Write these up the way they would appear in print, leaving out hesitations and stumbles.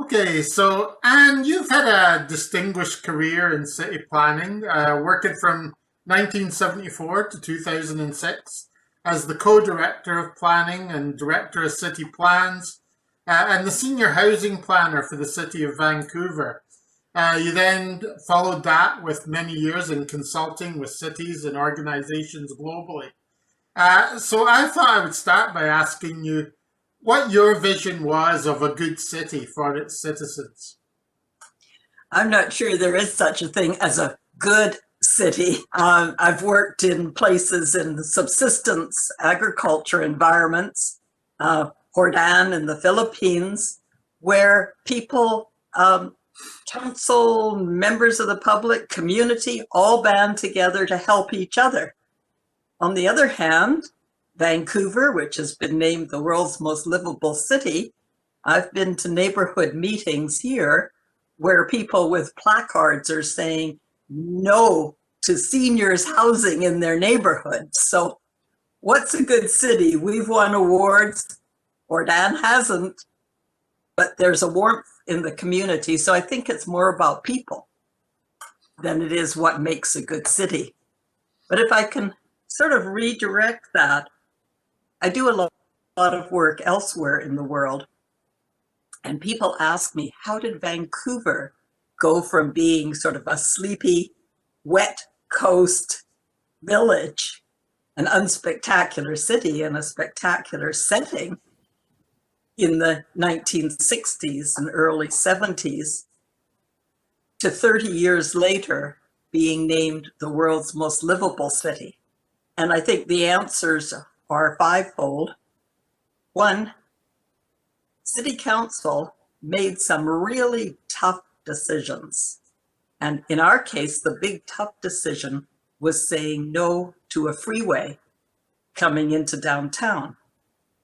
Okay, so Anne, you've had a distinguished career in city planning, working from 1974 to 2006 as the co-director of planning and director of city plans, and the senior housing planner for the city of Vancouver. You then followed that with many years in consulting with cities and organizations globally. So I thought I would start by asking you what your vision was of a good city for its citizens. I'm not sure there is such a thing as a good city. I've worked in places in the subsistence agriculture environments, Hordan in the Philippines, where people, council, members of the public, community, all band together to help each other. On the other hand, Vancouver, which has been named the world's most livable city, I've been to neighborhood meetings here where people with placards are saying no to seniors housing in their neighborhoods. So what's a good city? We've won awards, or Dan hasn't, but there's a warmth in the community. So I think it's more about people than it is what makes a good city. But if I can sort of redirect that, I do a lot of work elsewhere in the world. And people ask me, how did Vancouver go from being sort of a sleepy, wet coast village, an unspectacular city in a spectacular setting in the 1960s and early 70s, to 30 years later being named the world's most livable city? And I think the answers are fivefold. One, City Council made some really tough decisions. And in our case, the big tough decision was saying no to a freeway coming into downtown,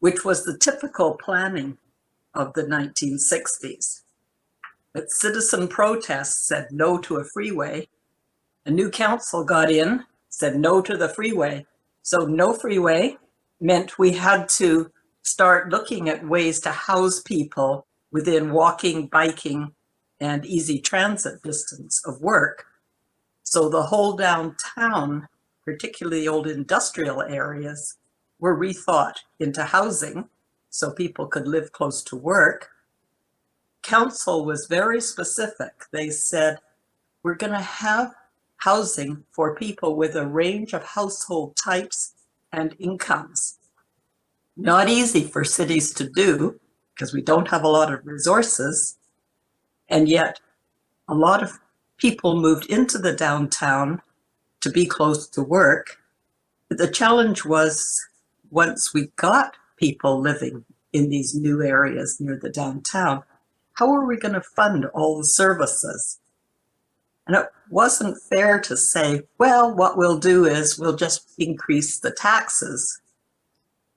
which was the typical planning of the 1960s. But citizen protests said no to a freeway. A new council got in, said no to the freeway. So no freeway meant we had to start looking at ways to house people within walking, biking, and easy transit distance of work. So the whole downtown, particularly the old industrial areas, were rethought into housing so people could live close to work. Council was very specific. They said, we're going to have housing for people with a range of household types and incomes. Not easy for cities to do because we don't have a lot of resources. And yet a lot of people moved into the downtown to be close to work. But the challenge was, once we got people living in these new areas near the downtown, how are we going to fund all the services? And it wasn't fair to say, well, what we'll do is we'll just increase the taxes.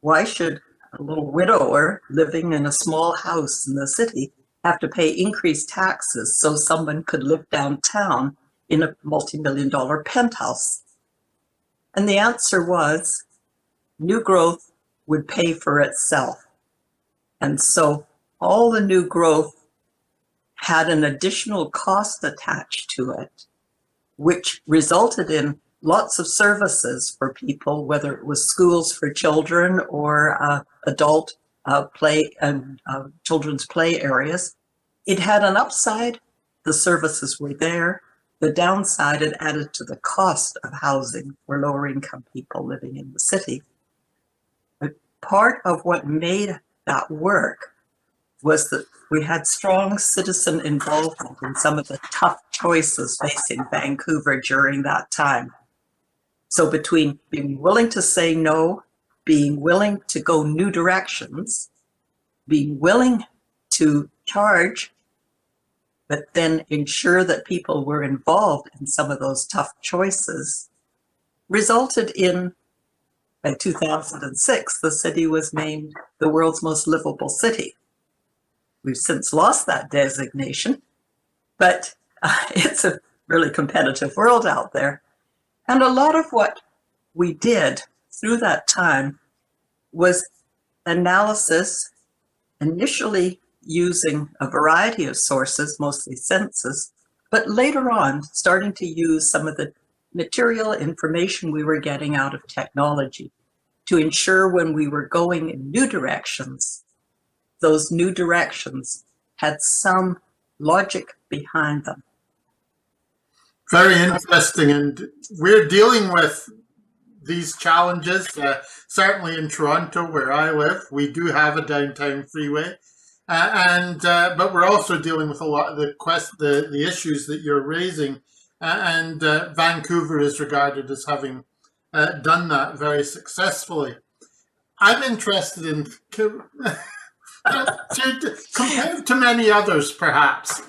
Why should a little widower living in a small house in the city have to pay increased taxes so someone could live downtown in a multi-million-dollar penthouse? And the answer was new growth would pay for itself. And so all the new growth had an additional cost attached to it, which resulted in lots of services for people, whether it was schools for children or adult play and children's play areas. It had an upside. The services were there. The downside, it added to the cost of housing for lower income people living in the city. But part of what made that work was that we had strong citizen involvement in some of the tough choices facing Vancouver during that time. So between being willing to say no, being willing to go new directions, being willing to charge, but then ensure that people were involved in some of those tough choices, resulted in, by 2006, the city was named the world's most livable city. We've since lost that designation, but it's a really competitive world out there. And a lot of what we did through that time was analysis, initially using a variety of sources, mostly census, but later on starting to use some of the material information we were getting out of technology to ensure when we were going in new directions, those new directions had some logic behind them. Very interesting. And we're dealing with these challenges. Certainly in Toronto, where I live, we do have a downtown freeway. But we're also dealing with a lot of the issues that you're raising, Vancouver is regarded as having done that very successfully. I'm interested in compared to many others, perhaps.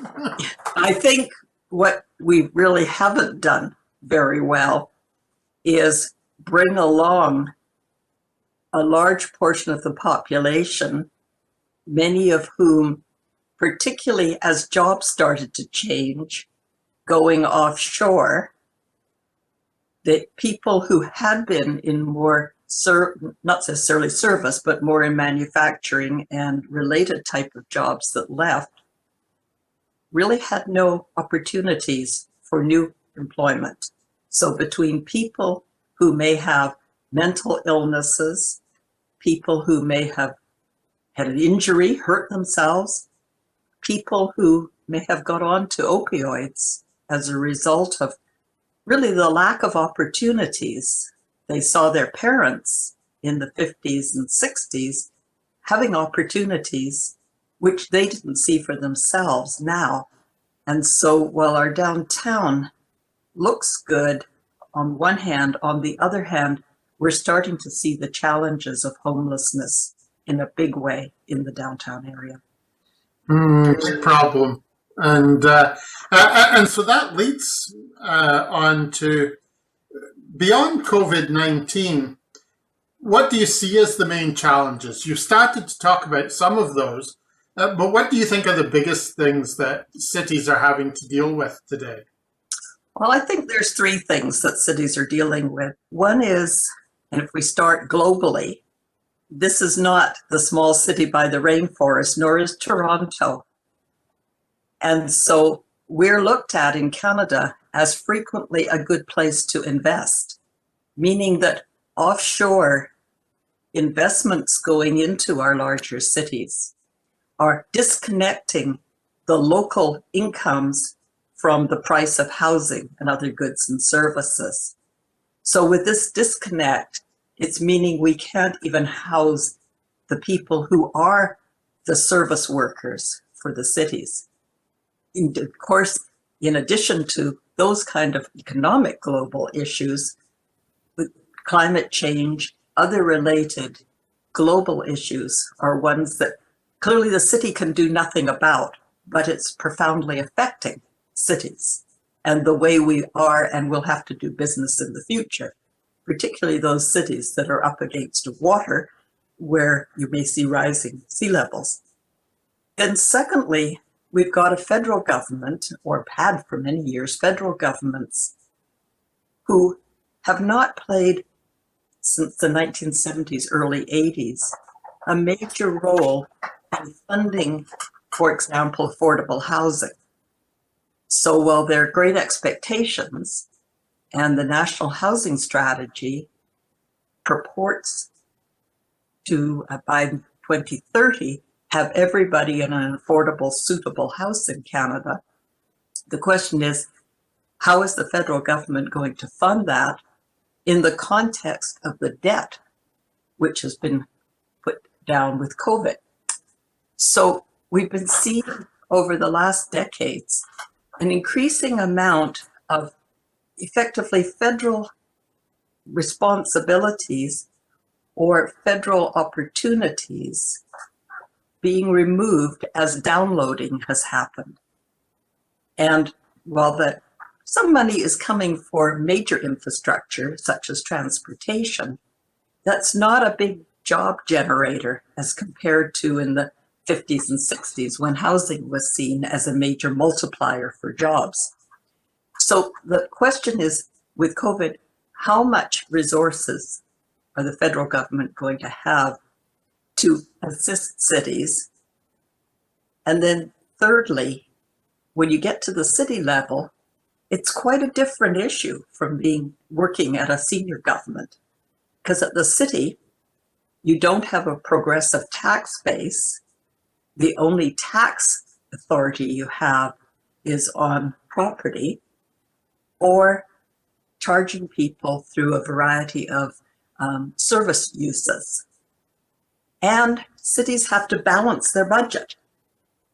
I think what we really haven't done very well is bring along a large portion of the population, many of whom, particularly as jobs started to change, going offshore, that people who had been in more, not necessarily service, but more in manufacturing and related type of jobs that left, really had no opportunities for new employment. So between people who may have mental illnesses, people who may have had an injury, hurt themselves, people who may have got on to opioids as a result of really the lack of opportunities. They saw their parents in the 50s and 60s having opportunities which they didn't see for themselves now. And so while our downtown looks good on one hand, on the other hand, we're starting to see the challenges of homelessness in a big way in the downtown area. Big problem. And so that leads on to, beyond COVID-19, what do you see as the main challenges? You've started to talk about some of those, but what do you think are the biggest things that cities are having to deal with today? Well, I think there's three things that cities are dealing with. One is, and if we start globally, this is not the small city by the rainforest, nor is Toronto. And so we're looked at in Canada as frequently a good place to invest, meaning that offshore investments going into our larger cities are disconnecting the local incomes from the price of housing and other goods and services. So with this disconnect, it's meaning we can't even house the people who are the service workers for the cities. Of course, in addition to those kind of economic global issues, climate change, other related global issues are ones that clearly the city can do nothing about, but it's profoundly affecting cities and the way we are and will have to do business in the future, particularly those cities that are up against water where you may see rising sea levels. And secondly, we've got a federal government, or had for many years, federal governments who have not played since the 1970s, early 80s, a major role in funding, for example, affordable housing. So while there are great expectations, and the National Housing Strategy purports to, by 2030, have everybody in an affordable, suitable house in Canada, the question is, how is the federal government going to fund that in the context of the debt which has been put down with COVID? So we've been seeing over the last decades an increasing amount of effectively federal responsibilities or federal opportunities being removed as downloading has happened. And while some money is coming for major infrastructure, such as transportation, that's not a big job generator as compared to in the 50s and 60s when housing was seen as a major multiplier for jobs. So the question is, with COVID, how much resources are the federal government going to have to assist cities And then thirdly, when you get to the city level, it's quite a different issue from working at a senior government. Because at the city, you don't have a progressive tax base. The only tax authority you have is on property or charging people through a variety of service uses. And cities have to balance their budget.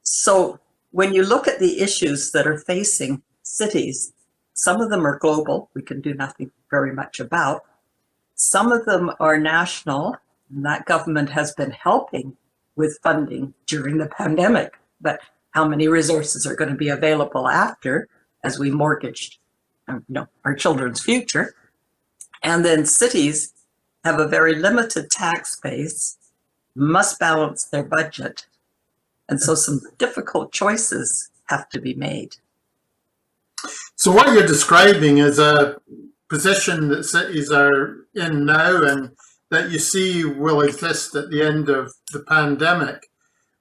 So when you look at the issues that are facing cities, some of them are global, we can do nothing very much about. Some of them are national, and that government has been helping with funding during the pandemic. But how many resources are going to be available after, as we mortgaged our children's future? And then cities have a very limited tax base, must balance their budget. And so some difficult choices have to be made. So what you're describing is a position that cities are in now and that you see will exist at the end of the pandemic,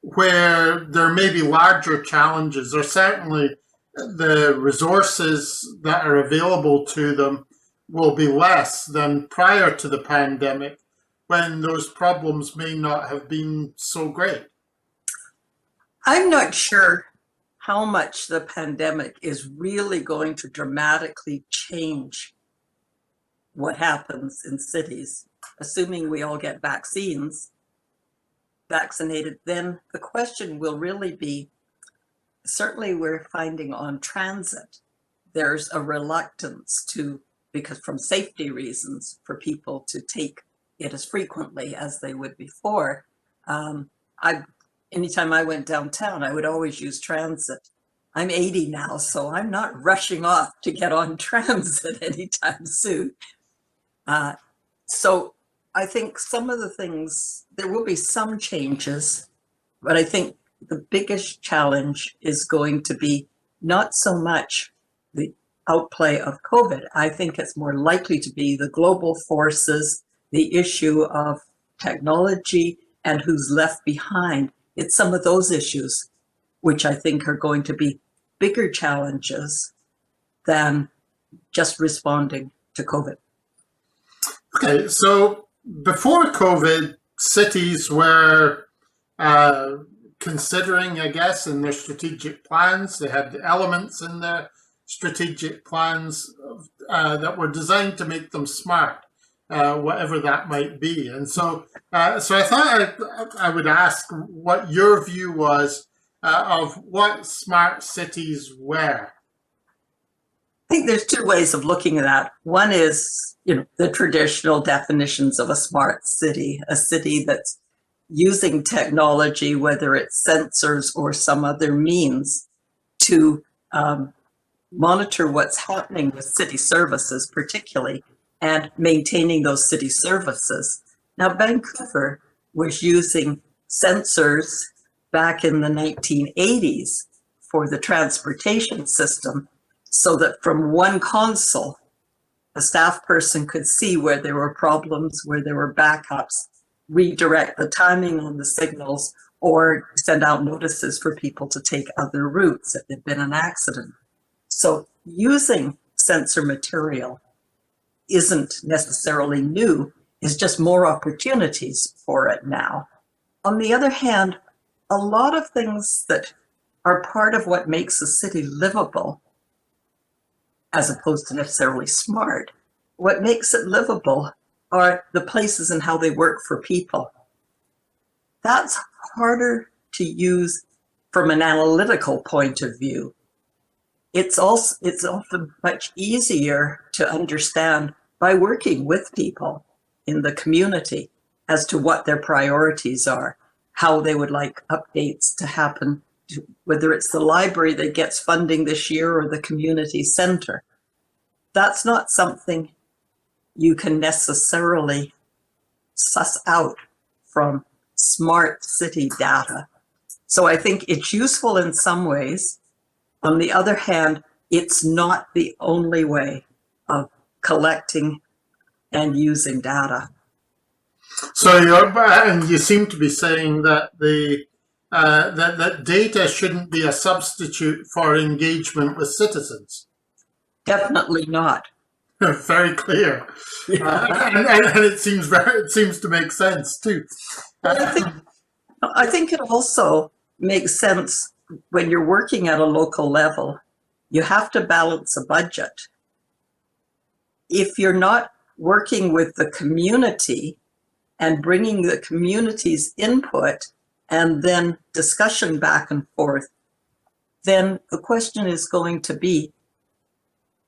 where there may be larger challenges, or certainly the resources that are available to them will be less than prior to the pandemic, when those problems may not have been so great. I'm not sure how much the pandemic is really going to dramatically change what happens in cities. Assuming we all get vaccinated, then the question will really be, certainly we're finding on transit, there's a reluctance because from safety reasons, for people to take it as frequently as they would before. Anytime I went downtown, I would always use transit. I'm 80 now, so I'm not rushing off to get on transit anytime soon. So I think some of the things, there will be some changes, but I think the biggest challenge is going to be not so much the outplay of COVID. I think it's more likely to be the global forces, the issue of technology and who's left behind. It's some of those issues which I think are going to be bigger challenges than just responding to COVID. Okay, so before COVID, cities were considering, I guess, in their strategic plans, they had the elements in their strategic plans that were designed to make them smart, whatever that might be. And so I thought I would ask what your view was of what smart cities were. I think there's two ways of looking at that. One is, the traditional definitions of a smart city, a city that's using technology, whether it's sensors or some other means, to monitor what's happening with city services, particularly, and maintaining those city services. Now, Vancouver was using sensors back in the 1980s for the transportation system, so that from one console, a staff person could see where there were problems, where there were backups, redirect the timing on the signals, or send out notices for people to take other routes if there'd been an accident. So using sensor material isn't necessarily new, it's just more opportunities for it now. On the other hand, a lot of things that are part of what makes a city livable, as opposed to necessarily smart, what makes it livable are the places and how they work for people. That's harder to use from an analytical point of view. It's often much easier to understand by working with people in the community as to what their priorities are, how they would like updates to happen, whether it's the library that gets funding this year or the community center. That's not something you can necessarily suss out from smart city data. So I think it's useful in some ways. On the other hand, it's not the only way of collecting and using data. So you seem to be saying that the that data shouldn't be a substitute for engagement with citizens. Definitely not. Very clear, and it seems to make sense too. Well, I think it also makes sense when you're working at a local level. You have to balance a budget. If you're not working with the community and bringing the community's input and then discussion back and forth, then the question is going to be,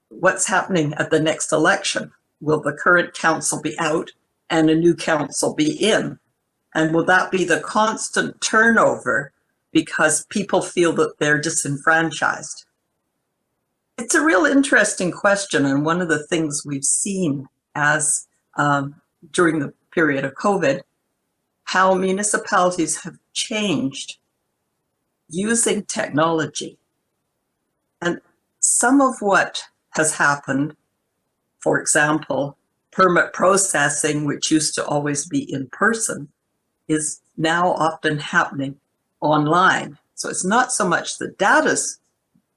what's happening at the next election? Will the current council be out and a new council be in? And will that be the constant turnover because people feel that they're disenfranchised? It's a real interesting question, and one of the things we've seen as during the period of COVID, how municipalities have changed using technology. And some of what has happened, for example, permit processing, which used to always be in person, is now often happening online. So it's not so much the data's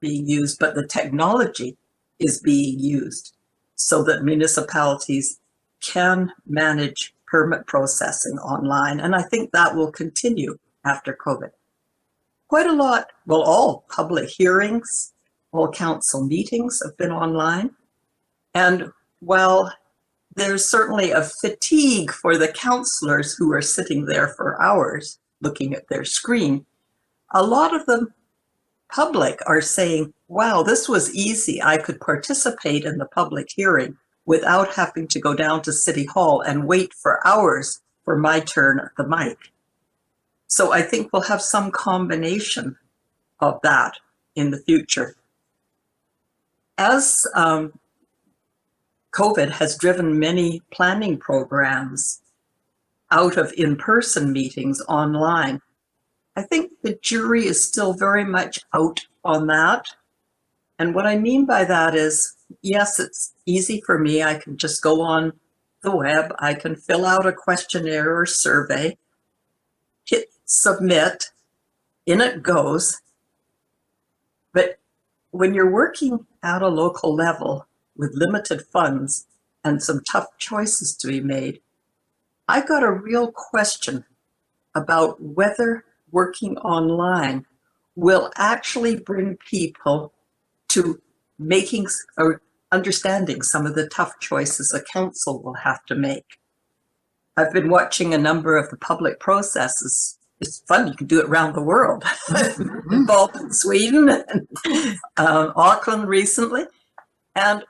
being used, but the technology is being used so that municipalities can manage permit processing online. And I think that will continue after COVID. Quite a lot, well, all public hearings, all council meetings have been online. And while there's certainly a fatigue for the councillors who are sitting there for hours looking at their screen, a lot of the public are saying, wow, this was easy. I could participate in the public hearing without having to go down to City Hall and wait for hours for my turn at the mic. So I think we'll have some combination of that in the future. As COVID has driven many planning programs out of in-person meetings online, I think the jury is still very much out on that. And what I mean by that is, yes, it's easy for me. I can just go on the web. I can fill out a questionnaire or survey, hit submit, in it goes. But when you're working at a local level with limited funds and some tough choices to be made, I got a real question about whether working online will actually bring people to making or understanding some of the tough choices a council will have to make. I've been watching a number of the public processes. It's fun, you can do it around the world. Involved in Sweden and Auckland recently. And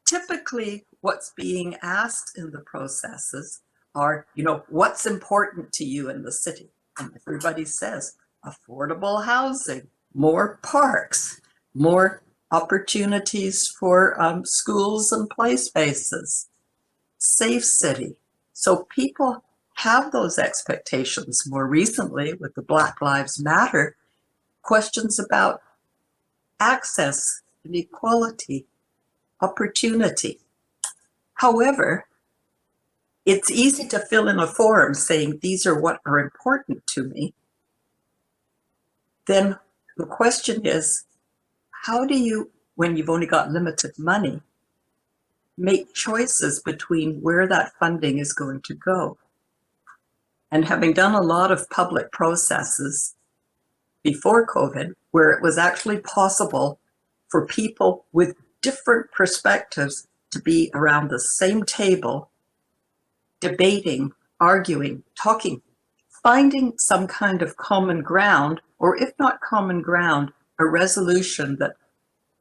typically what's being asked in the processes are, what's important to you in the city? And everybody says affordable housing, more parks, more opportunities for schools and play spaces, safe city. So people have those expectations. More recently with the Black Lives Matter, questions about access and equality, opportunity. However, it's easy to fill in a form saying these are what are important to me. Then the question is, how do you, when you've only got limited money, make choices between where that funding is going to go? And having done a lot of public processes before COVID, where it was actually possible for people with different perspectives to be around the same table, debating, arguing, talking, finding some kind of common ground, or if not common ground, a resolution that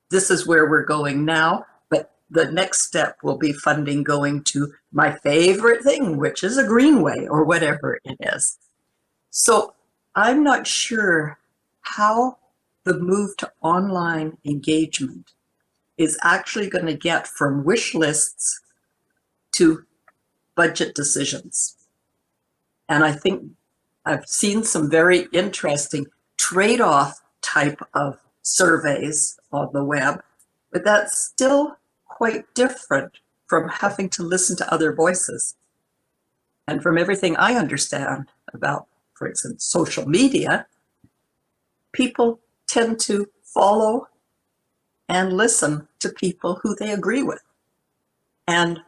this is where we're going now, but the next step will be funding going to my favorite thing, which is a greenway or whatever it is. So I'm not sure how the move to online engagement is actually going to get from wish lists to budget decisions. And I think I've seen some very interesting trade-off type of surveys on the web, but that's still quite different from having to listen to other voices. And from everything I understand about, for instance, social media, people tend to follow and listen to people who they agree with. And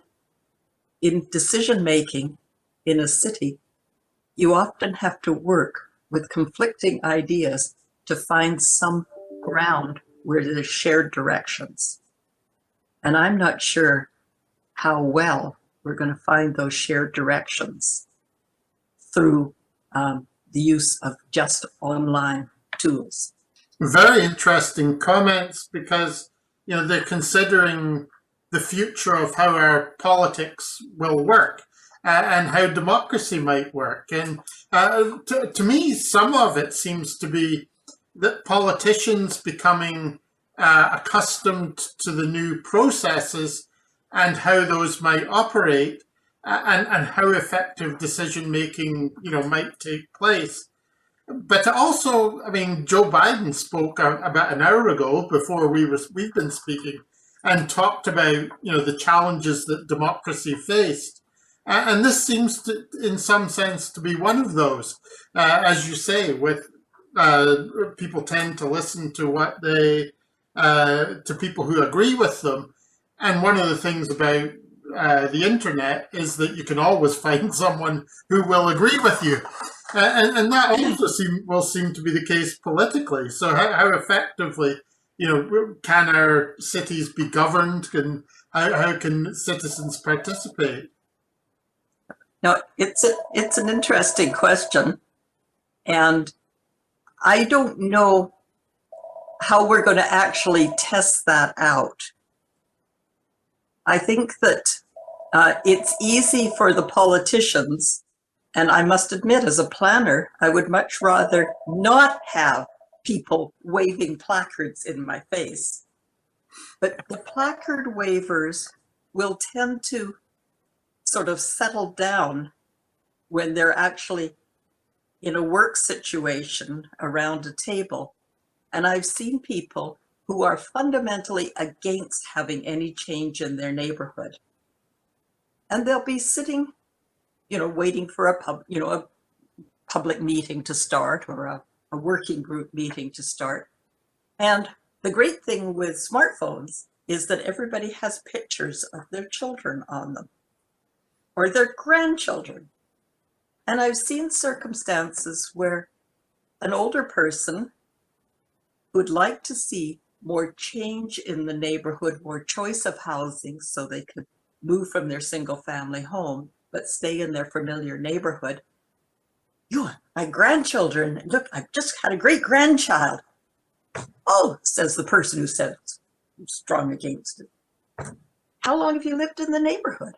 in decision making in a city, you often have to work with conflicting ideas to find some ground where there's shared directions. And I'm not sure how well we're going to find those shared directions through the use of just online tools. Very interesting comments, because they're considering the future of how our politics will work, and how democracy might work. And to me, some of it seems to be that politicians becoming accustomed to the new processes and how those might operate, and how effective decision making might take place. But also, I mean, Joe Biden spoke about an hour ago, before we've been speaking, and talked about the challenges that democracy faced, and this seems to, in some sense, to be one of those. As you say, with people tend to listen to what they to people who agree with them, and one of the things about the internet is that you can always find someone who will agree with you. And that also will seem to be the case politically. So how effectively, can our cities be governed? How can citizens participate? Now, it's an interesting question, and I don't know how we're going to actually test that out. I think that it's easy for the politicians. And I must admit, as a planner, I would much rather not have people waving placards in my face. But the placard wavers will tend to sort of settle down when they're actually in a work situation around a table. And I've seen people who are fundamentally against having any change in their neighborhood. And they'll be sitting waiting for a public meeting to start, or a working group meeting to start. And the great thing with smartphones is that everybody has pictures of their children on them, or their grandchildren. And I've seen circumstances where an older person would like to see more change in the neighborhood, more choice of housing, so they could move from their single family home but stay in their familiar neighborhood. My grandchildren, look, I've just had a great grandchild. Oh, says the person who said I'm strong against it. How long have you lived in the neighborhood?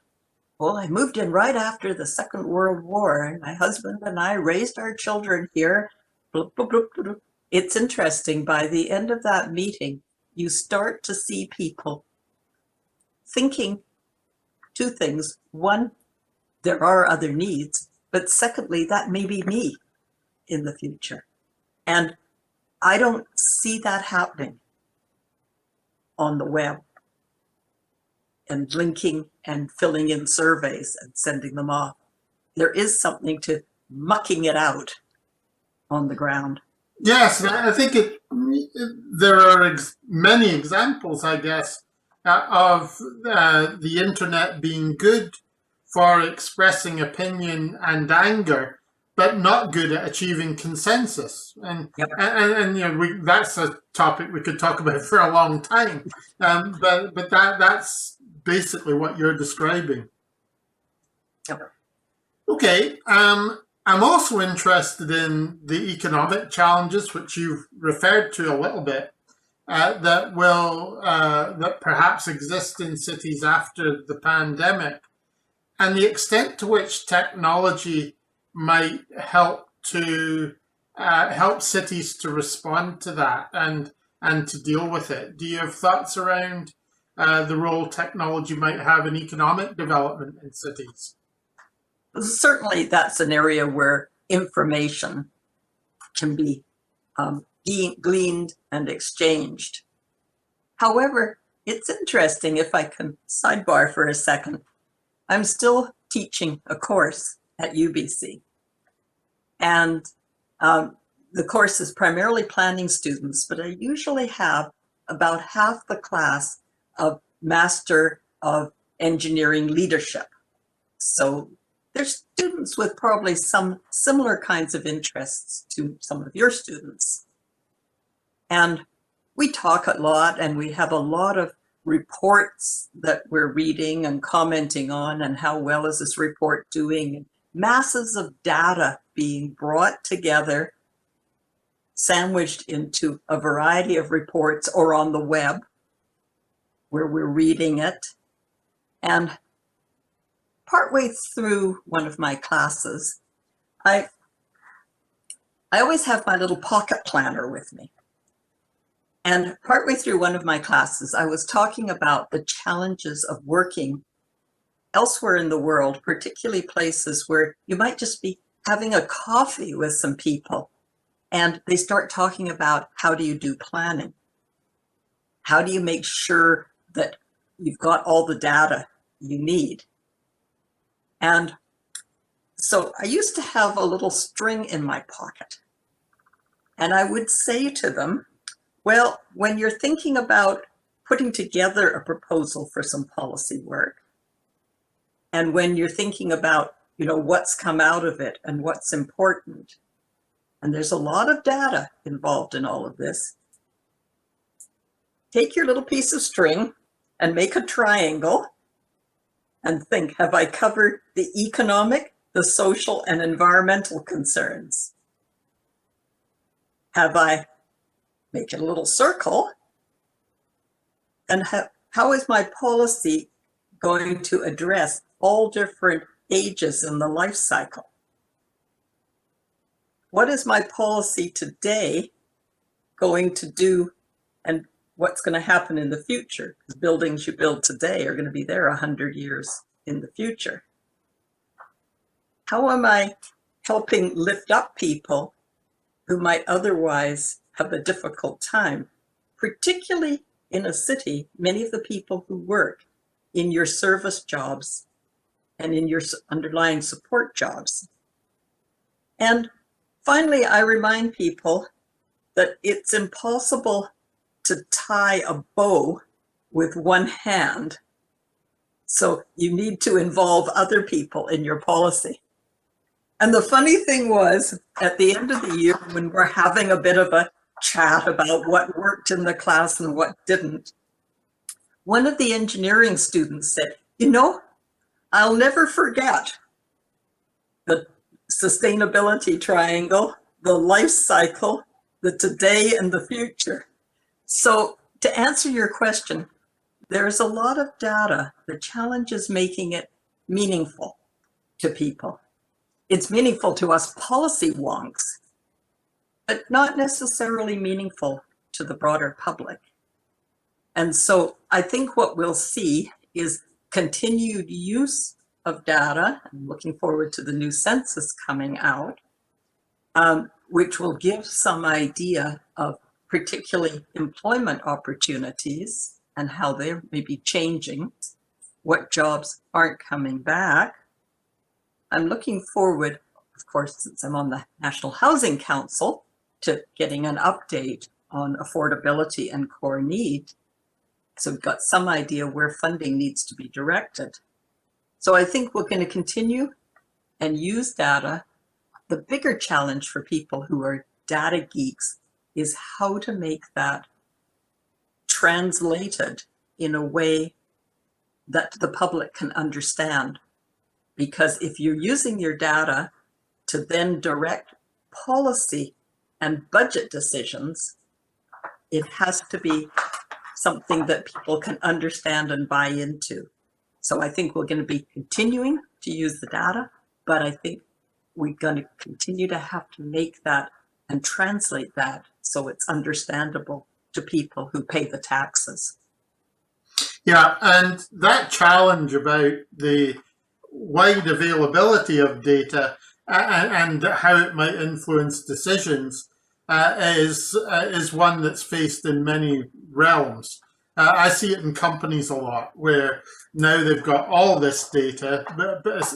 Well, I moved in right after the Second World War, and my husband and I raised our children here. Bloop, bloop, bloop, bloop. It's interesting, by the end of that meeting, you start to see people thinking two things. One, there are other needs, but secondly, that may be me in the future. And I don't see that happening on the web and linking and filling in surveys and sending them off. There is something to mucking it out on the ground. Yes, I think there are many examples, I guess, of the internet being good for expressing opinion and anger, but not good at achieving consensus. And Yep. and that's a topic we could talk about for a long time. But that's basically what you're describing. Yep. Okay. I'm also interested in the economic challenges, which you've referred to a little bit, that perhaps exist in cities after the pandemic, and the extent to which technology might help to help cities to respond to that and to deal with it. Do you have thoughts around the role technology might have in economic development in cities? Certainly, that's an area where information can be gleaned and exchanged. However, it's interesting, if I can sidebar for a second. I'm still teaching a course at UBC. And the course is primarily planning students, but I usually have about half the class of Master of Engineering Leadership. So there's students with probably some similar kinds of interests to some of your students. And we talk a lot, and we have a lot of reports that we're reading and commenting on, and how well is this report doing? Masses of data being brought together, sandwiched into a variety of reports or on the web where we're reading it. And partway through one of my classes, I always have my little pocket planner with me. And partway through one of my classes, I was talking about the challenges of working elsewhere in the world, particularly places where you might just be having a coffee with some people, and they start talking about, how do you do planning? How do you make sure that you've got all the data you need? And so I used to have a little string in my pocket, and I would say to them, well, when you're thinking about putting together a proposal for some policy work, and when you're thinking about, what's come out of it and what's important, and there's a lot of data involved in all of this, take your little piece of string and make a triangle and think, have I covered the economic, the social, and environmental concerns? Have I, make it a little circle, and how is my policy going to address all different ages in the life cycle? What is my policy today going to do, and what's going to happen in the future? Because buildings you build today are going to be there 100 years in the future. How am I helping lift up people who might otherwise have a difficult time, particularly in a city? Many of the people who work in your service jobs and in your underlying support jobs. And finally, I remind people that it's impossible to tie a bow with one hand. So you need to involve other people in your policy. And the funny thing was, at the end of the year, when we're having a bit of a chat about what worked in the class and what didn't, one of the engineering students said, I'll never forget the sustainability triangle, the life cycle, the today and the future. So to answer your question, there's a lot of data. The challenge is making it meaningful to people. It's meaningful to us policy wonks, but not necessarily meaningful to the broader public. And so I think what we'll see is continued use of data. I'm looking forward to the new census coming out, which will give some idea of particularly employment opportunities and how they may be changing, what jobs aren't coming back. I'm looking forward, of course, since I'm on the National Housing Council, to getting an update on affordability and core need. So we've got some idea where funding needs to be directed. So I think we're going to continue and use data. The bigger challenge for people who are data geeks is how to make that translated in a way that the public can understand. Because if you're using your data to then direct policy and budget decisions, it has to be something that people can understand and buy into. So I think we're going to be continuing to use the data, but I think we're going to continue to have to make that and translate that so it's understandable to people who pay the taxes. Yeah, and that challenge about the wide availability of data and how it might influence decisions is one that's faced in many realms. I see it in companies a lot, where now they've got all this data, but it's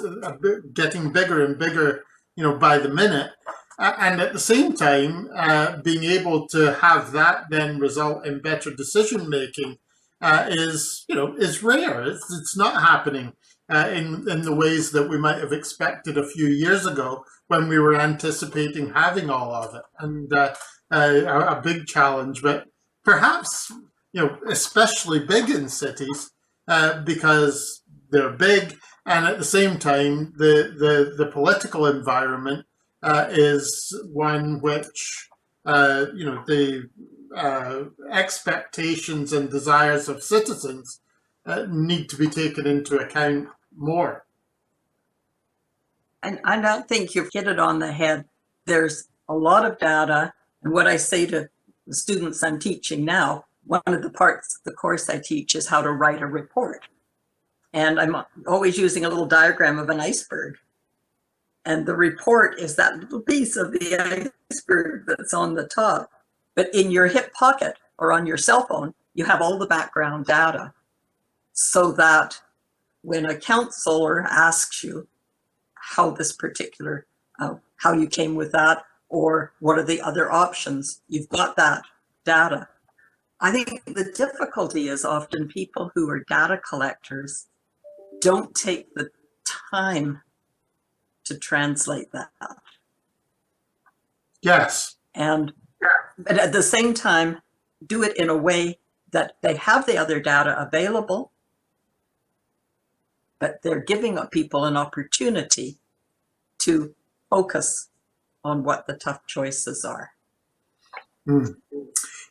getting bigger and bigger, by the minute. And at the same time, being able to have that then result in better decision making is rare. It's not happening in the ways that we might have expected a few years ago when we were anticipating having all of it, and a big challenge. But perhaps especially big in cities because they're big, and at the same time the political environment is one which the expectations and desires of citizens need to be taken into account more. And I don't think you've hit it on the head. There's a lot of data, and what I say to the students I'm teaching now, one of the parts of the course I teach is how to write a report. And I'm always using a little diagram of an iceberg. And the report is that little piece of the iceberg that's on the top. But in your hip pocket or on your cell phone, you have all the background data, so that when a counselor asks you how this particular, how you came with that, or what are the other options, you've got that data. I think the difficulty is often people who are data collectors don't take the time to translate that. Yes. But at the same time, do it in a way that they have the other data available, but they're giving people an opportunity to focus on what the tough choices are. Mm.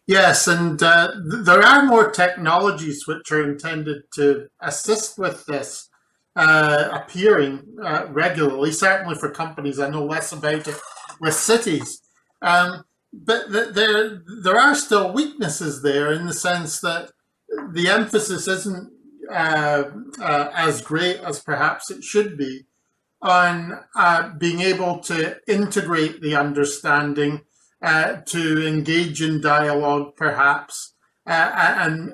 Yes, and there are more technologies which are intended to assist with this appearing regularly, certainly for companies. I know less about it with cities. But there are still weaknesses there, in the sense that the emphasis isn't as great as perhaps it should be on being able to integrate the understanding, to engage in dialogue perhaps, and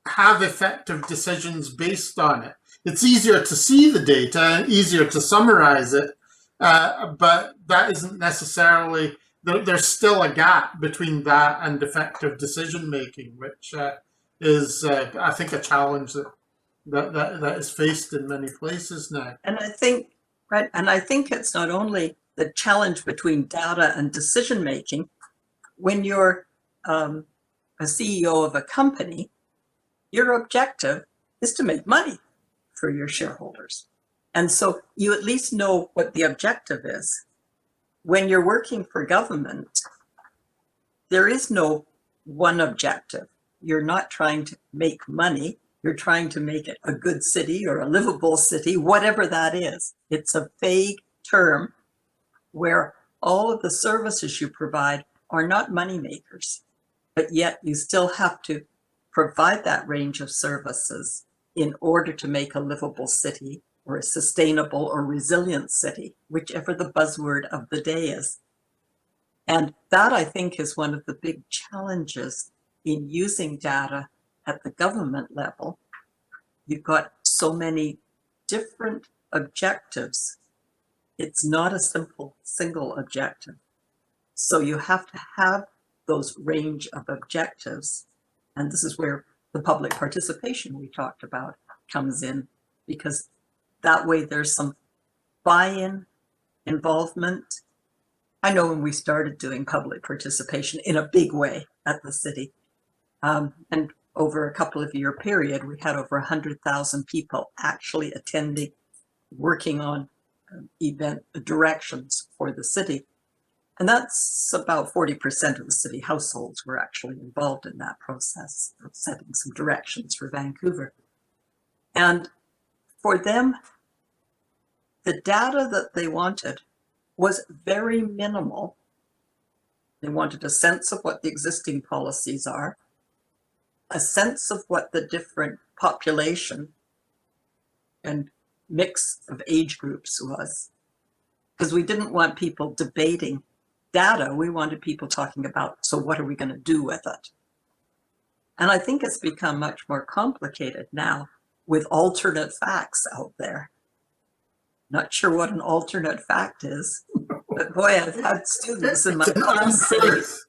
have effective decisions based on it. It's easier to see the data and easier to summarize it, but that isn't necessarily, there's still a gap between that and effective decision making, which is, I think, a challenge that is faced in many places now. And I think, right, and I think it's not only the challenge between data and decision making. When you're a CEO of a company, your objective is to make money for your shareholders. And so you at least know what the objective is. When you're working for government, there is no one objective. You're not trying to make money. You're trying to make it a good city or a livable city, whatever that is. It's a vague term where all of the services you provide are not money makers, but yet you still have to provide that range of services in order to make a livable city or a sustainable or resilient city, whichever the buzzword of the day is. And that, I think, is one of the big challenges in using data at the government level. You've got so many different objectives. It's not a simple single objective. So you have to have those range of objectives. And this is where the public participation we talked about comes in, because that way there's some buy-in, involvement. I know when we started doing public participation in a big way at the city, and over a couple of year period, we had over 100,000 people actually attending, working on event directions for the city. And that's about 40% of the city households were actually involved in that process of setting some directions for Vancouver. And for them, the data that they wanted was very minimal. They wanted a sense of what the existing policies are, a sense of what the different population and mix of age groups was, because we didn't want people debating data. We wanted people talking about, so what are we going to do with it? And I think it's become much more complicated now with alternate facts out there. Not sure what an alternate fact is, But boy, I've had students in my It's an class untruth.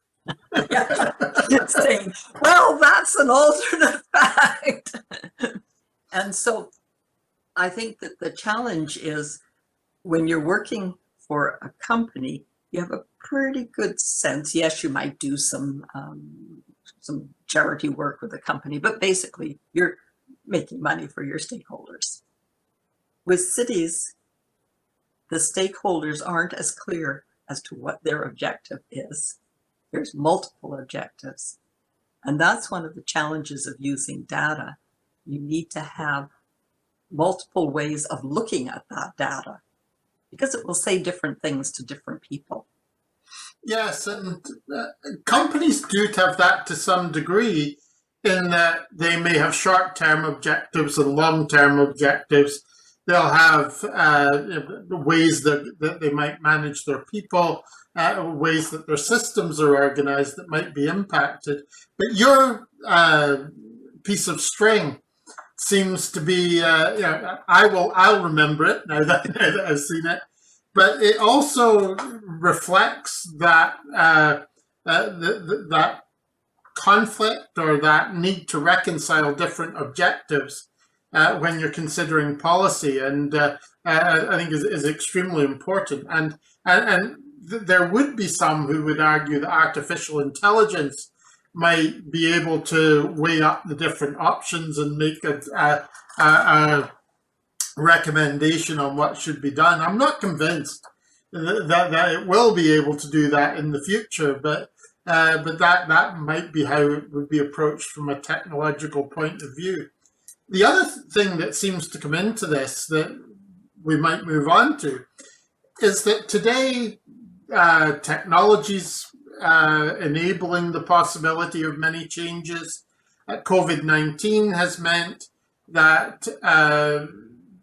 saying, well, that's an alternate fact. And so I think that the challenge is when you're working for a company, you have a pretty good sense. Yes, you might do some charity work with a company, but basically you're making money for your stakeholders. With cities, the stakeholders aren't as clear as to what their objective is. There's multiple objectives. And that's one of the challenges of using data. You need to have multiple ways of looking at that data because it will say different things to different people. Yes, and companies do have that to some degree in that they may have short-term objectives and long-term objectives. They'll have ways that they might manage their people, ways that their systems are organized that might be impacted. But your piece of string seems to be, I'll remember it now that I've seen it. But it also reflects that that conflict or that need to reconcile different objectives when you're considering policy, and I think is extremely important. And there would be some who would argue that artificial intelligence might be able to weigh up the different options and make a recommendation on what should be done. I'm not convinced that it will be able to do that in the future, but that might be how it would be approached from a technological point of view. The other thing that seems to come into this that we might move on to is that today technologies enabling the possibility of many changes. COVID-19 has meant that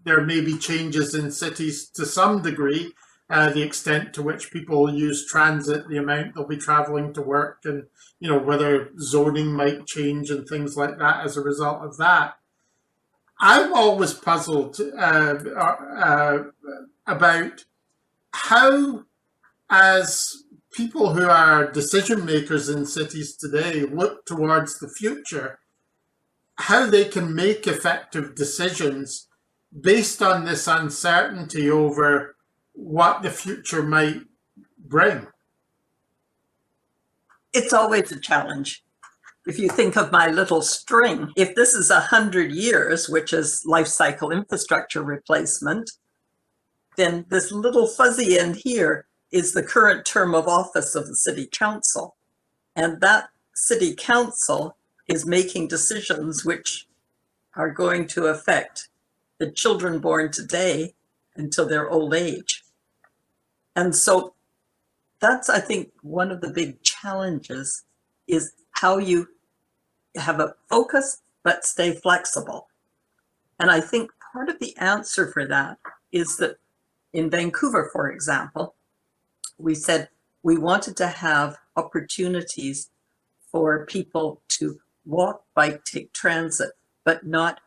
there may be changes in cities to some degree, the extent to which people use transit, the amount they'll be traveling to work, and whether zoning might change and things like that as a result of that. I'm always puzzled about how, as people who are decision makers in cities today look towards the future, how they can make effective decisions based on this uncertainty over what the future might bring. It's always a challenge. If you think of my little string, if this is 100 years, which is life cycle infrastructure replacement, then this little fuzzy end here is the current term of office of the city council. And that city council is making decisions which are going to affect the children born today until their old age. And so that's, I think, one of the big challenges is how you have a focus but stay flexible. And I think part of the answer for that is that in Vancouver, for example, we said we wanted to have opportunities for people to walk, bike, take transit, but not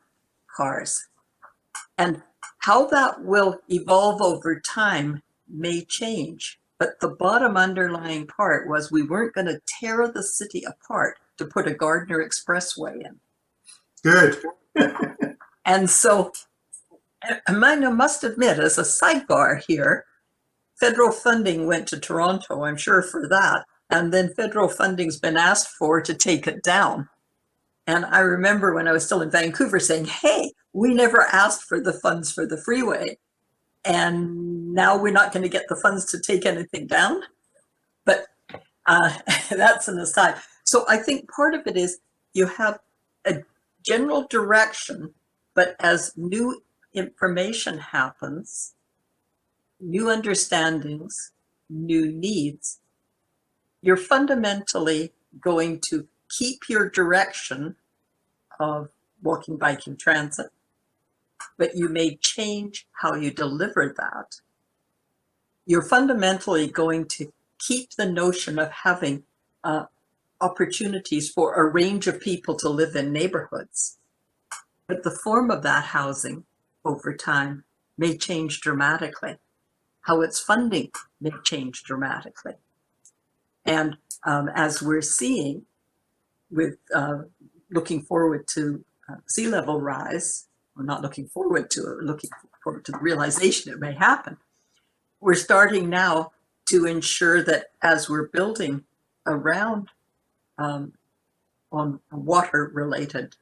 cars. And how that will evolve over time may change. But the bottom underlying part was we weren't going to tear the city apart to put a Gardner Expressway in. Good. And so I must admit, as a sidebar here, federal funding went to Toronto, I'm sure, for that. And then federal funding's been asked for to take it down. And I remember when I was still in Vancouver saying, hey, we never asked for the funds for the freeway. And now we're not going to get the funds to take anything down. But that's an aside. So I think part of it is you have a general direction, but as new information happens, new understandings, new needs, you're fundamentally going to keep your direction of walking, biking, transit, but you may change how you deliver that. You're fundamentally going to keep the notion of having opportunities for a range of people to live in neighborhoods. But the form of that housing over time may change dramatically. how its funding may change dramatically. And as we're seeing with looking forward to sea level rise, or not looking forward to it, looking forward to the realization it may happen, we're starting now to ensure that as we're building around on water-related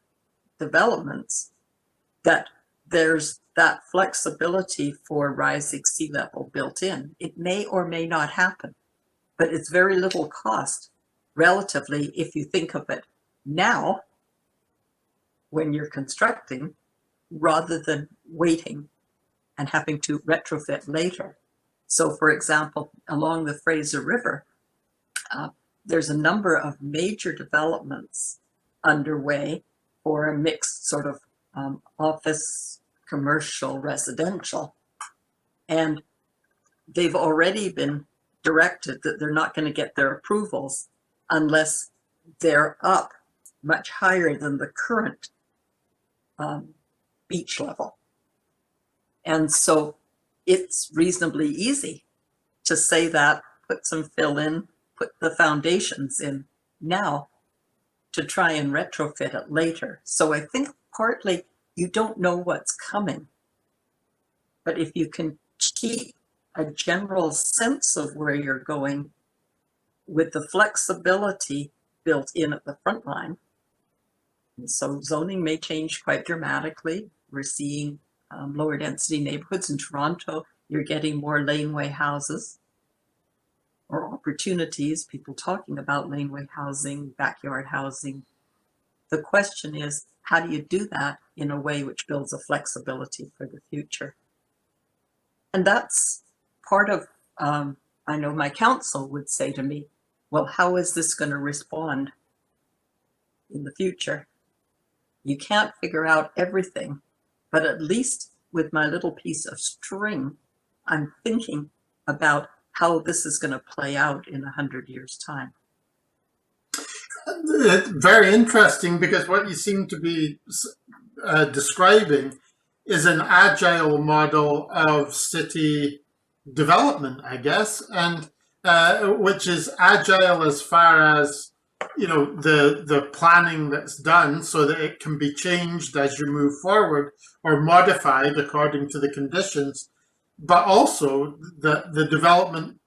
developments, that there's that flexibility for rising sea level built in. It may or may not happen, but it's very little cost relatively if you think of it now when you're constructing, rather than waiting and having to retrofit later. So for example, along the Fraser River, there's a number of major developments underway for a mixed sort of office, commercial, residential. And they've already been directed that they're not going to get their approvals unless they're up much higher than the current beach level. And so it's reasonably easy to say that, put some fill in, put the foundations in now to try and retrofit it later. So I think partly you don't know what's coming, but if you can keep a general sense of where you're going with the flexibility built in at the front line. And so zoning may change quite dramatically. We're seeing lower density neighborhoods in Toronto. You're getting more laneway houses or opportunities, people talking about laneway housing, backyard housing. The question is, how do you do that in a way which builds a flexibility for the future? And that's part of, I know my council would say to me, well, how is this going to respond in the future? You can't figure out everything, but at least with my little piece of string, I'm thinking about how this is going to play out in 100 years' time. Very interesting, because what you seem to be describing is an agile model of city development, I guess, and which is agile as far as, you know, the planning that's done so that it can be changed as you move forward or modified according to the conditions, but also the development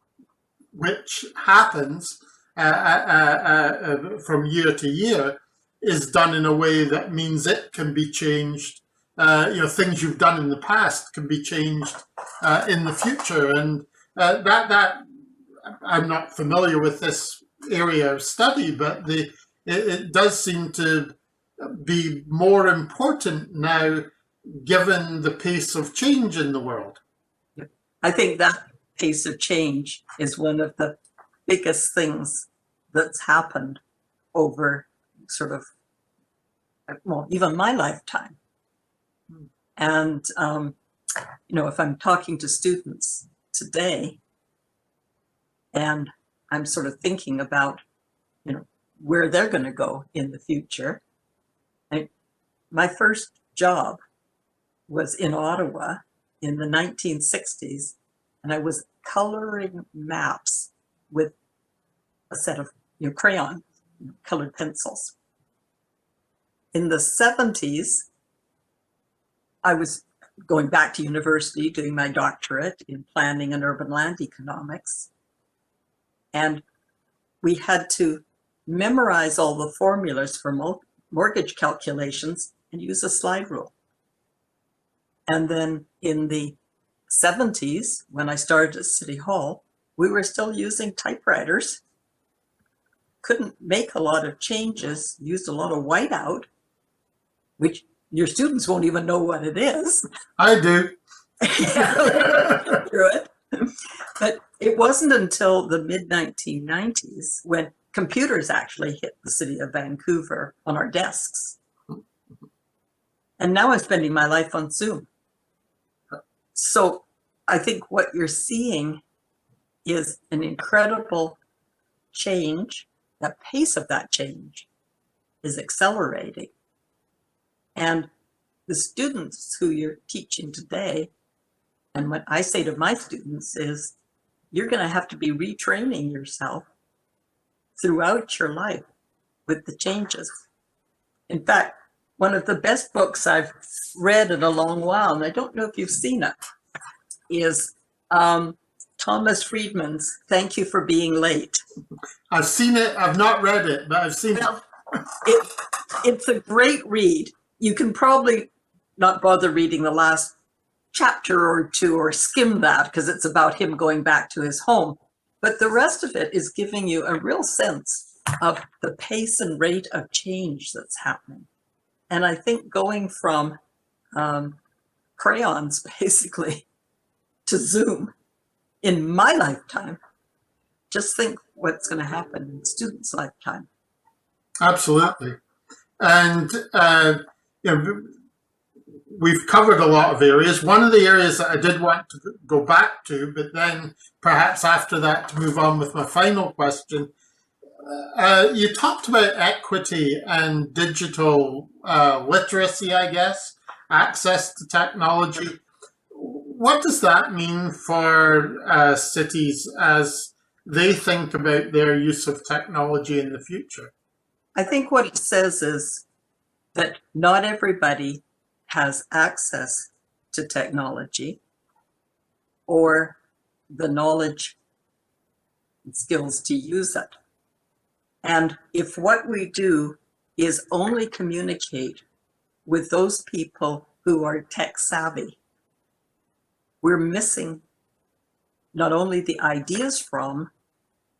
which happens from year to year is done in a way that means it can be changed. You know, things you've done in the past can be changed in the future, and that I'm not familiar with this area of study, but it does seem to be more important now, given the pace of change in the world. I think that pace of change is one of the biggest things that's happened over sort of, well, even my lifetime. And, you know, if I'm talking to students today and I'm sort of thinking about, you know, where they're going to go in the future, my first job was in Ottawa in the 1960s, and I was coloring maps with a set of, you know, crayon, you know, colored pencils. In the 70s, I was going back to university doing my doctorate in planning and urban land economics, and we had to memorize all the formulas for mortgage calculations and use a slide rule. And then in the 70s, when I started at City Hall, we were still using typewriters, couldn't make a lot of changes, used a lot of whiteout, which your students won't even know what it is. I do. Through it. But it wasn't until the mid-1990s when computers actually hit the city of Vancouver on our desks. And now I'm spending my life on Zoom. So I think what you're seeing is an incredible change. The pace of that change is accelerating. And the students who you're teaching today And what I say to my students is, you're going to have to be retraining yourself throughout your life with the changes. In fact, one of the best books I've read in a long while, and I don't know if you've seen it, is Thomas Friedman's Thank You for Being Late. I've seen it. I've not read it, but I've seen Well, it's a great read. You can probably not bother reading the last chapter or two or skim that because it's about him going back to his home. But the rest of it is giving you a real sense of the pace and rate of change that's happening. And I think going from crayons basically to Zoom in my lifetime, just think what's going to happen in students' lifetime. Absolutely. And you know, we've covered a lot of areas. One of the areas that I did want to go back to, but then perhaps after that to move on with my final question, you talked about equity and digital literacy, I guess, access to technology. What does that mean for cities as they think about their use of technology in the future? I think what it says is that not everybody has access to technology or the knowledge and skills to use it. And if what we do is only communicate with those people who are tech savvy, we're missing not only the ideas from,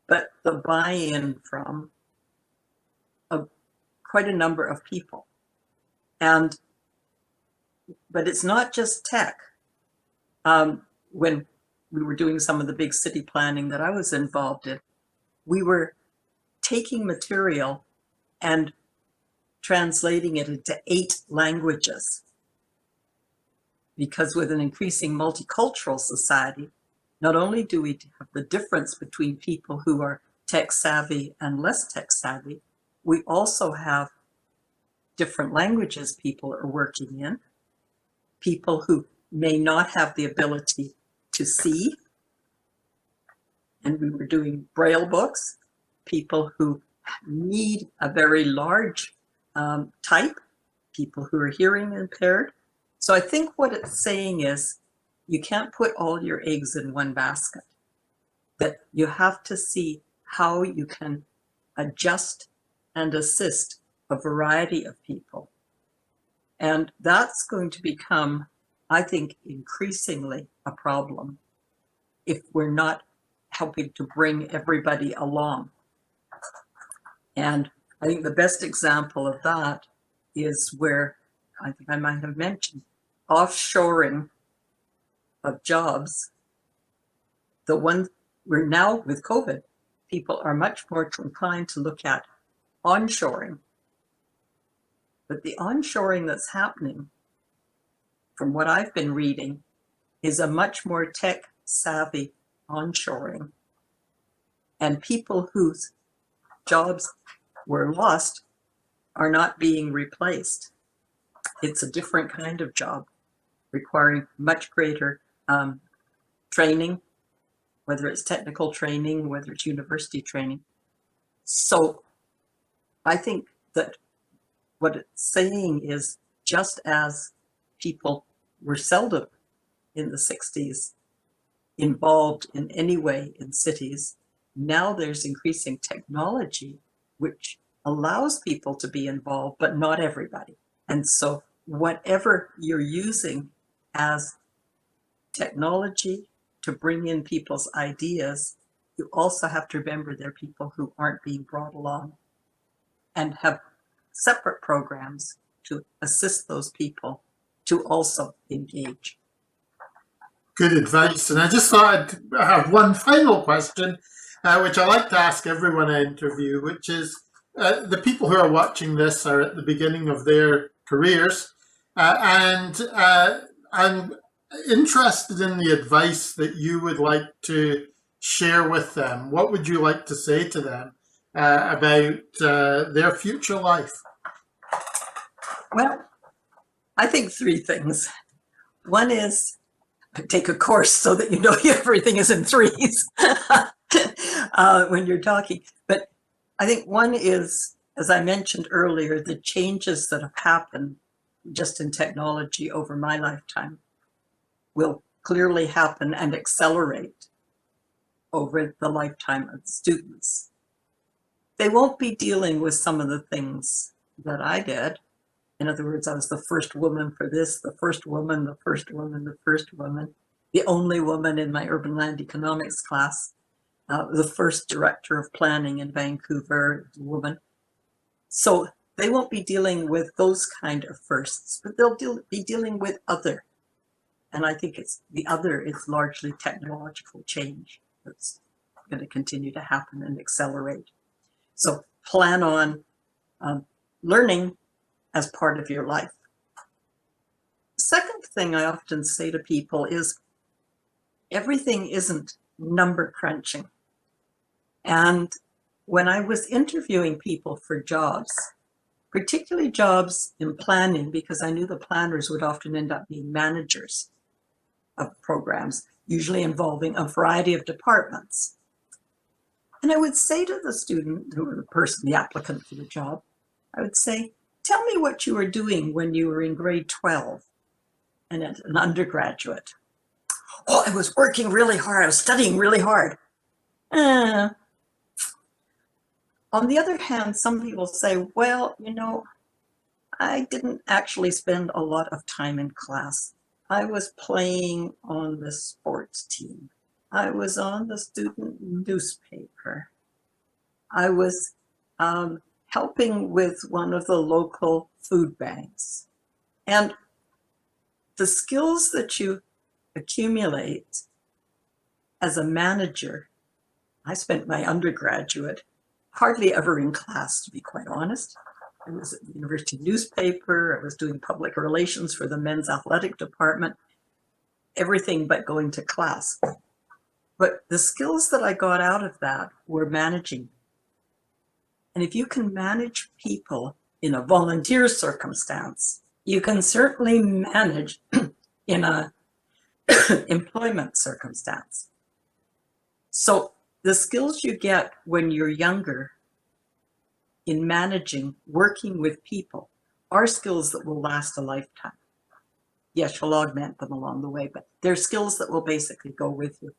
but the buy-in from quite a number of people. But it's not just tech. When we were doing some of the big city planning that I was involved in, we were taking material and translating it into 8 languages. Because with an increasing multicultural society, not only do we have the difference between people who are tech savvy and less tech savvy, we also have different languages people are working in, people who may not have the ability to see, and we were doing Braille books, people who need a very large type, people who are hearing impaired. So I think what it's saying is you can't put all your eggs in one basket, that you have to see how you can adjust and assist a variety of people. And that's going to become, I think, increasingly a problem if we're not helping to bring everybody along. And I think the best example of that is where I think I might have mentioned offshoring of jobs. The one we're now with COVID, people are much more inclined to look at onshoring. But the onshoring that's happening, from what I've been reading, is a much more tech savvy onshoring. And people whose jobs were lost are not being replaced. It's a different kind of job requiring much greater training, whether it's technical training, whether it's university training. So I think that what it's saying is, just as people were seldom in the 60s involved in any way in cities, now there's increasing technology which allows people to be involved, but not everybody. And so whatever you're using as technology to bring in people's ideas, you also have to remember there are people who aren't being brought along and have separate programs to assist those people to also engage. Good advice. And I just thought I'd have one final question, which I like to ask everyone I interview, which is the people who are watching this are at the beginning of their careers. And I'm interested in the advice that you would like to share with them. What would you like to say to them about their future life? Well, I think 3 things. One is take a course so that you know everything is in threes when you're talking. But I think one is, as I mentioned earlier, the changes that have happened just in technology over my lifetime will clearly happen and accelerate over the lifetime of students. They won't be dealing with some of the things that I did. In other words, I was the first woman for this, the first woman, the first woman, the first woman, the only woman in my urban land economics class, the first director of planning in Vancouver, woman. So they won't be dealing with those kind of firsts, but they'll be dealing with other. And I think it's the other is largely technological change that's going to continue to happen and accelerate. So plan on learning as part of your life. Second thing I often say to people is everything isn't number crunching. And when I was interviewing people for jobs, particularly jobs in planning, because I knew the planners would often end up being managers of programs, usually involving a variety of departments. And I would say to the student, who or the person, the applicant for the job, I would say, tell me what you were doing when you were in grade 12 and as an undergraduate. Oh, I was working really hard. I was studying really hard. On the other hand, some people say, well, you know, I didn't actually spend a lot of time in class. I was playing on the sports team. I was on the student newspaper. I was helping with one of the local food banks. And the skills that you accumulate as a manager, I spent my undergraduate hardly ever in class, to be quite honest. I was at the university newspaper. I was doing public relations for the men's athletic department, everything but going to class. But the skills that I got out of that were managing. And if you can manage people in a volunteer circumstance, you can certainly manage in a employment circumstance. So the skills you get when you're younger in managing, working with people, are skills that will last a lifetime. Yes, you'll augment them along the way, but they're skills that will basically go with you.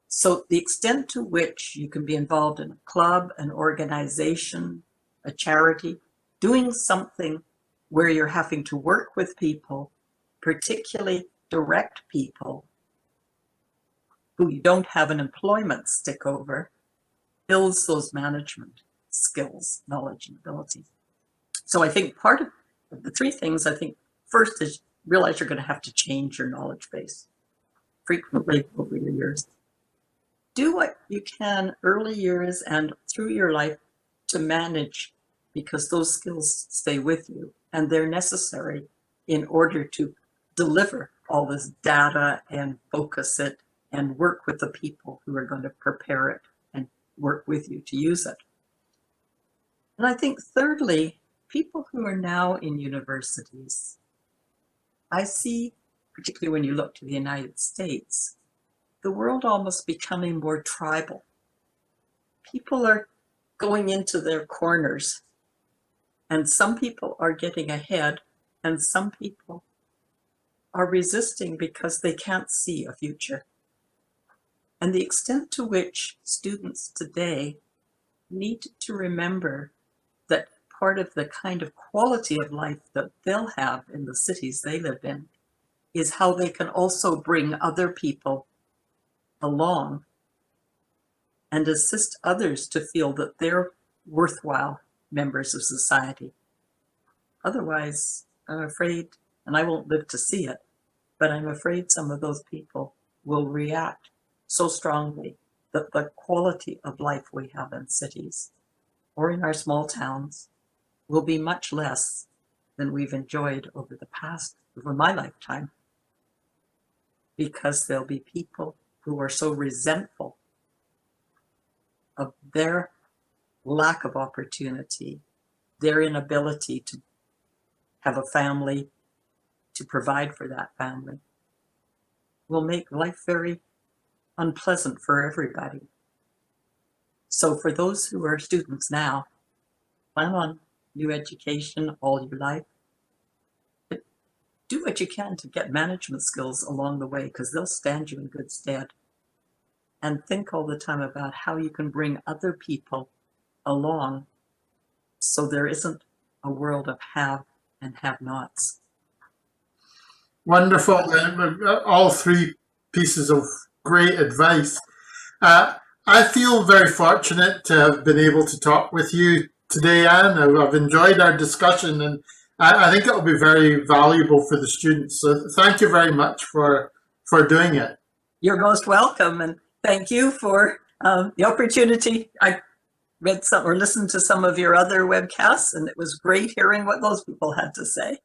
So the extent to which you can be involved in a club, an organization, a charity, doing something where you're having to work with people, particularly direct people who you don't have an employment stick over, builds those management skills, knowledge, and ability. So I think part of the three things, I think first is realize you're going to have to change your knowledge base frequently over your years. Do what you can early years and through your life to manage, because those skills stay with you and they're necessary in order to deliver all this data and focus it and work with the people who are going to prepare it and work with you to use it. And I think thirdly, people who are now in universities, I see, particularly when you look to the United States, the world almost becoming more tribal. People are going into their corners, and some people are getting ahead, and some people are resisting because they can't see a future. And the extent to which students today need to remember that part of the kind of quality of life that they'll have in the cities they live in is how they can also bring other people along and assist others to feel that they're worthwhile members of society. Otherwise, I'm afraid, and I won't live to see it, but I'm afraid some of those people will react so strongly that the quality of life we have in cities or in our small towns will be much less than we've enjoyed over my lifetime, because there'll be people who are so resentful of their lack of opportunity, their inability to have a family, to provide for that family, will make life very unpleasant for everybody. So for those who are students now, plan on new education all your life. But do what you can to get management skills along the way, because they'll stand you in good stead. And think all the time about how you can bring other people along so there isn't a world of have and have-nots. Wonderful. All three pieces of great advice. I feel very fortunate to have been able to talk with you today, Anne. I've enjoyed our discussion, and I think it'll be very valuable for the students. So thank you very much for doing it. You're most welcome, and thank you for the opportunity. I read some or listened to some of your other webcasts, and it was great hearing what those people had to say.